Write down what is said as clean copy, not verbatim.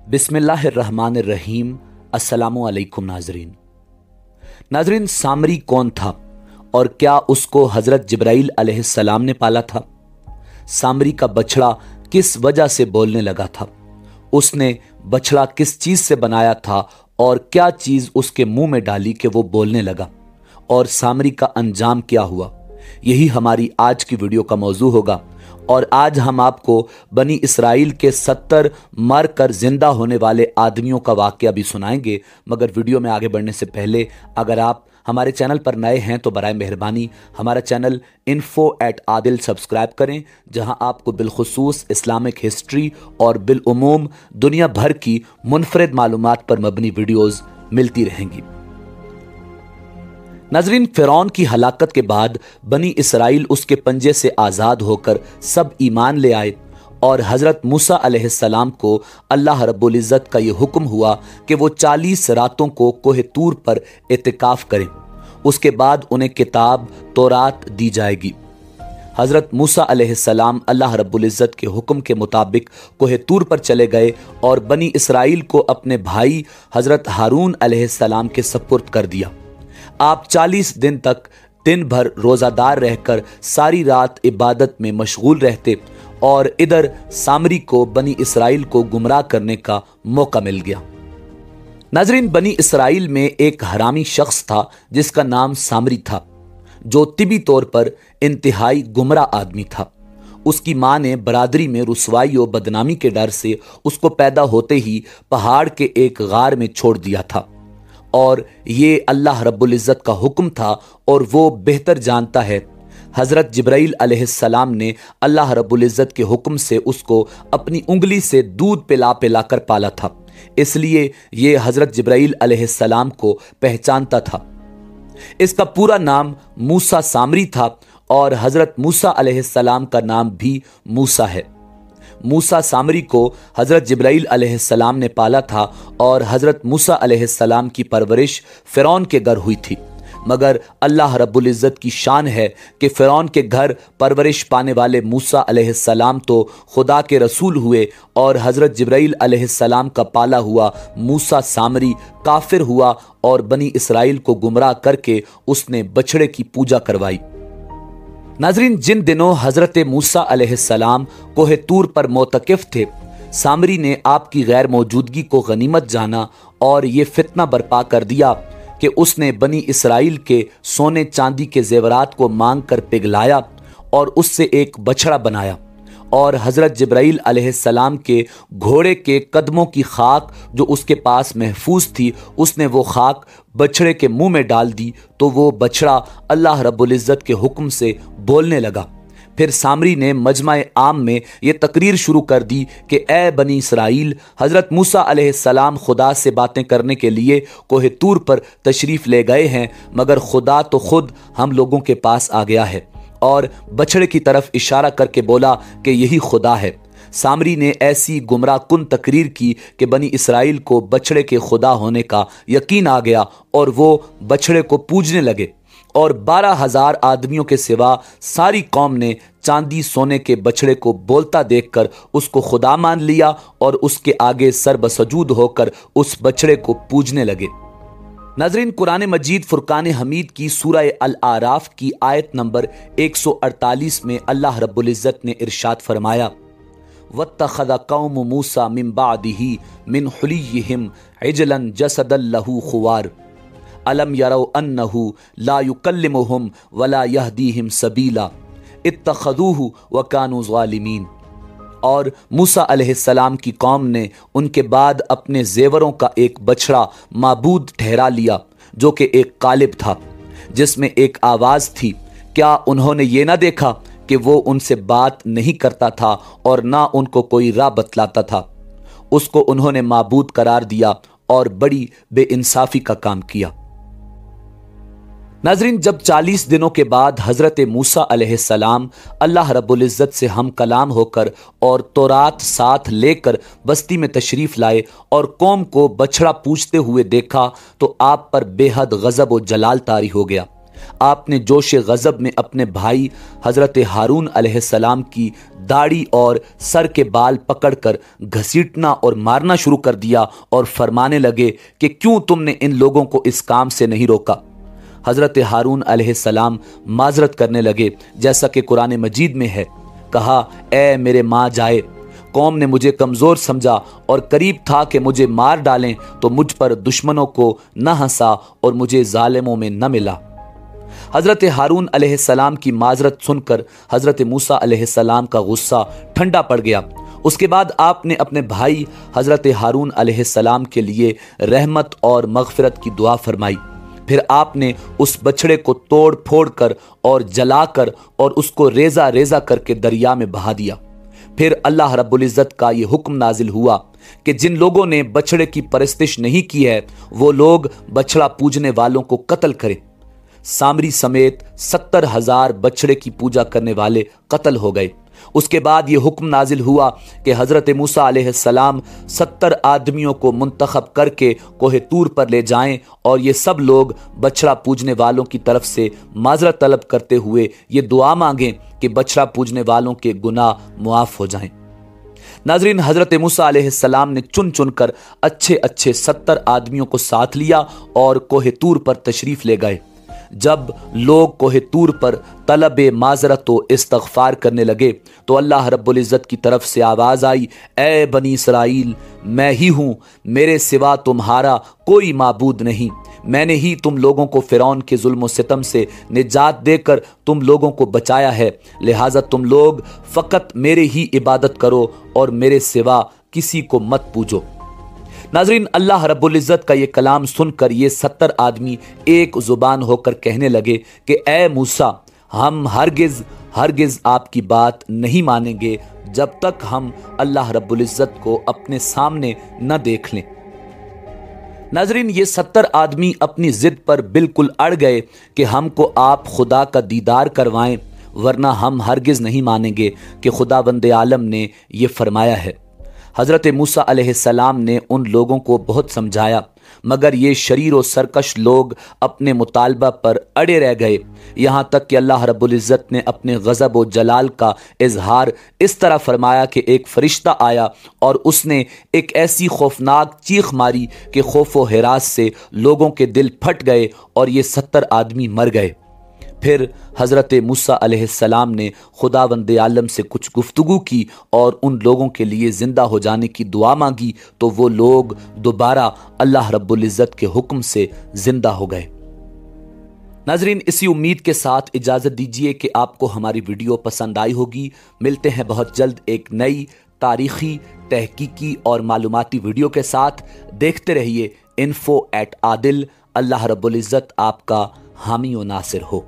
बिस्मिल्लाहिर्रहमानिर्रहीम। अस्सलामु अलैकुम नाजरीन, सामरी कौन था और क्या उसको हजरत जिब्राइल अलैहिस्सलाम ने पाला था? सामरी का बछड़ा किस वजह से बोलने लगा था? उसने बछड़ा किस चीज से बनाया था और क्या चीज उसके मुंह में डाली कि वो बोलने लगा? और सामरी का अंजाम क्या हुआ? यही हमारी आज की वीडियो का मौजू होगा। और आज हम आपको बनी इसराइल के 70 मर कर जिंदा होने वाले आदमियों का वाकया भी सुनाएंगे। मगर वीडियो में आगे बढ़ने से पहले अगर आप हमारे चैनल पर नए हैं तो बराए मेहरबानी हमारा चैनल info@adil सब्सक्राइब करें, जहां आपको बिलखुसूस इस्लामिक हिस्ट्री और बिलउमूम दुनिया भर की मुनफरिद मालूमात पर मबनी वीडियोस मिलती रहेंगी। नाज़रीन, फ़िरौन की हलाकत के बाद बनी इसराइल उसके पंजे से आज़ाद होकर सब ईमान ले आए और हज़रत मूसा अलैहिस्सलाम को अल्लाह रब्बुल इज़्ज़त का यह हुक्म हुआ कि वो 40 रातों को कोहे तूर पर एतिकाफ़ करें। उसके बाद उन्हें किताब तौरात दी जाएगी। हज़रत मूसा अलैहिस्सलाम अल्लाह रब्बुल इज़्ज़त के हुक्म के मुताबिक कोहे तूर पर चले गए और बनी इसराइल को अपने भाई हज़रत हारून अलैहिस्सलाम के सपुर्द कर दिया। आप 40 दिन तक दिन भर रोजादार रहकर सारी रात इबादत में मशगूल रहते और इधर सामरी को बनी इसराइल को गुमराह करने का मौका मिल गया। नाजरीन, बनी इसराइल में एक हरामी शख्स था जिसका नाम सामरी था, जो तिबी तौर पर इंतहाई गुमराह आदमी था। उसकी मां ने बरादरी में रुसवाई और बदनामी के डर से उसको पैदा होते ही पहाड़ के एक गार में छोड़ दिया था। और ये अल्लाह रब्बुल इज़्ज़त का हुक्म था और वो बेहतर जानता है। हज़रत जिब्राइल अलैहिस्सलाम ने अल्लाह रब्बुल इज़्ज़त के हुक्म से उसको अपनी उंगली से दूध पिला पिला कर पाला था, इसलिए ये हज़रत जिब्राइल अलैहिस्सलाम को पहचानता था। इसका पूरा नाम मूसा सामरी था और हज़रत मूसा अलैहिस्सलाम का नाम भी मूसा है। मूसा सामरी को हज़रत जिब्राइल अलैहिस्सलाम ने पाला था और हज़रत मूसा अलैहिस्सलाम की परवरिश फ़िरौन के घर हुई थी। मगर अल्लाह रब्बुल इज़्ज़त की शान है कि फ़िरौन के घर परवरिश पाने वाले मूसा अलैहिस्सलाम तो खुदा के रसूल हुए और हज़रत जिब्राइल अलैहिस्सलाम का पाला हुआ मूसा सामरी काफिर हुआ और बनी इसराइल को गुमराह करके उसने बछड़े की पूजा करवाई। नाजरीन, जिन दिनों हजरत मूसा अलैहिस्सलाम कोहे तूर पर मोतकिफ थे, सामरी ने आपकी गैर मौजूदगी को गनीमत जाना और ये फितना बर्पा कर दिया कि उसने बनी इसराइल के सोने चांदी के जेवरात को मांग कर पिघलाया और उससे एक बछड़ा बनाया और हज़रत जिब्राइल अलैहिस्सलाम के घोड़े के कदमों की खाक जो उसके पास महफूज थी, उसने वो खाक बछड़े के मुंह में डाल दी तो वो बछड़ा अल्लाह रब्बुल इज़्ज़त के हुक्म से बोलने लगा। फिर सामरी ने मजमा-ए आम में ये तकरीर शुरू कर दी कि ए बनी इसराइल, हज़रत मूसा अलैहिस्सलाम खुदा से बातें करने के लिए कोहे तूर पर तशरीफ़ ले गए हैं, मगर खुदा तो खुद हम लोगों के पास आ गया है। और बछड़े की तरफ इशारा करके बोला कि यही खुदा है। सामरी ने ऐसी गुमराह कुन तकरीर की कि बनी इसराइल को बछड़े के खुदा होने का यकीन आ गया और वो बछड़े को पूजने लगे। और 12,000 आदमियों के सिवा सारी कौम ने चांदी सोने के बछड़े को बोलता देखकर उसको खुदा मान लिया और उसके आगे सर बसजूद होकर उस बछड़े को पूजने लगे। नाज़रीन, कुरान मजीद फुरकान हमीद की सूरह अल-आराफ की आयत नंबर 148 में अल्लाह रब्बुल इज़्ज़त ने इरशाद फरमाया, वत्तख़ज़ कौम मूसा मिन बादिही मिन हुलिय्यिहिम इजलन जसदन लहू खुवार अलम यरौ अन्नहु ला युकल्लिमुहुम वला यहदीहिम सबीला इत्तख़ज़ूहु व कानू ज़ालिमीन। और मूसा अलैहिस्सलाम की कौम ने उनके बाद अपने जेवरों का एक बछड़ा माबूद ठहरा लिया जो कि एक कालिब था जिसमें एक आवाज़ थी। क्या उन्होंने ये ना देखा कि वो उनसे बात नहीं करता था और ना उनको कोई राह बतलाता था? उसको उन्होंने माबूद करार दिया और बड़ी बेइंसाफी का काम किया। नाजरीन, जब 40 दिनों के बाद हज़रत मूसा अलैहिस्सलाम अल्लाह रब्बुल इज़्ज़त से हम कलाम होकर और तौरात साथ लेकर बस्ती में तशरीफ़ लाए और कौम को बछड़ा पूजते हुए देखा तो आप पर बेहद गज़ब व जलाल तारी हो गया। آپ نے جوش غضب میں اپنے بھائی حضرت ہارون علیہ السلام کی داڑھی اور سر کے بال پکڑ کر گھسیٹنا اور مارنا شروع کر دیا اور فرمانے لگے کہ کیوں تم نے ان لوگوں کو اس کام سے نہیں روکا؟ حضرت ہارون علیہ السلام معذرت کرنے لگے، جیسا کہ قرآن مجید میں ہے، کہا اے میرے ماں جائے، قوم نے مجھے کمزور سمجھا اور قریب تھا کہ مجھے مار ڈالیں تو مجھ پر دشمنوں کو نہ ہنسا اور مجھے ظالموں میں نہ ملا۔ حضرت ہارون علیہ السلام کی معذرت سن کر حضرت موسیٰ علیہ السلام کا غصہ ٹھنڈا پڑ گیا۔ اس کے بعد آپ نے اپنے بھائی حضرت ہارون علیہ السلام کے لیے رحمت اور مغفرت کی دعا فرمائی۔ پھر آپ نے اس بچڑے کو توڑ پھوڑ کر اور جلا کر اور اس کو ریزہ ریزہ کر کے دریا میں بہا دیا۔ پھر اللہ رب العزت کا یہ حکم نازل ہوا کہ جن لوگوں نے بچڑے کی پرستش نہیں کی ہے وہ لوگ بچڑا پوجنے والوں کو قتل کریں۔ سامری سمیت 70,000 بچڑے کی پوجا کرنے والے قتل ہو گئے۔ اس کے بعد یہ حکم نازل ہوا کہ حضرت موسیٰ علیہ السلام 70 آدمیوں کو منتخب کر کے کوہ طور پر لے جائیں اور یہ سب لوگ بچڑا پوجنے والوں کی طرف سے معذرت طلب کرتے ہوئے یہ دعا مانگیں کہ بچڑا پوجنے والوں کے گناہ معاف ہو جائیں۔ ناظرین، حضرت موسیٰ علیہ السلام نے چن چن کر اچھے 70 آدمیوں کو ساتھ لیا اور کوہ طور پر تشریف لے گئے۔ جب لوگ کوہ طور پر طلب معذرت و استغفار کرنے لگے تو اللہ رب العزت کی طرف سے آواز آئی، اے بنی اسرائیل، میں ہی ہوں، میرے سوا تمہارا کوئی معبود نہیں۔ میں نے ہی تم لوگوں کو فرعون کے ظلم و ستم سے نجات دے کر تم لوگوں کو بچایا ہے، لہٰذا تم لوگ فقط میرے ہی عبادت کرو اور میرے سوا کسی کو مت پوجو۔ ناظرین، اللہ رب العزت کا یہ کلام سن کر یہ 70 آدمی ایک زبان ہو کر کہنے لگے کہ اے موسیٰ، ہم ہرگز آپ کی بات نہیں مانیں گے جب تک ہم اللہ رب العزت کو اپنے سامنے نہ دیکھ لیں۔ ناظرین، یہ 70 آدمی اپنی ضد پر بالکل اڑ گئے کہ ہم کو آپ خدا کا دیدار کروائیں، ورنہ ہم ہرگز نہیں مانیں گے کہ خداوند عالم نے یہ فرمایا ہے۔ حضرت موسیٰ علیہ السلام نے ان لوگوں کو بہت سمجھایا، مگر یہ شریر و سرکش لوگ اپنے مطالبہ پر اڑے رہ گئے، یہاں تک کہ اللہ رب العزت نے اپنے غضب و جلال کا اظہار اس طرح فرمایا کہ ایک فرشتہ آیا اور اس نے ایک ایسی خوفناک چیخ ماری کہ خوف و ہراس سے لوگوں کے دل پھٹ گئے اور یہ 70 آدمی مر گئے۔ پھر حضرت موسیٰ علیہ السلام نے خداوند عالم سے کچھ گفتگو کی اور ان لوگوں کے لیے زندہ ہو جانے کی دعا مانگی تو وہ لوگ دوبارہ اللہ رب العزت کے حکم سے زندہ ہو گئے۔ ناظرین، اسی امید کے ساتھ اجازت دیجیے کہ آپ کو ہماری ویڈیو پسند آئی ہوگی۔ ملتے ہیں بہت جلد ایک نئی تاریخی، تحقیقی اور معلوماتی ویڈیو کے ساتھ۔ دیکھتے رہیے info@adil۔ اللہ رب العزت آپ کا حامی و ناصر ہو۔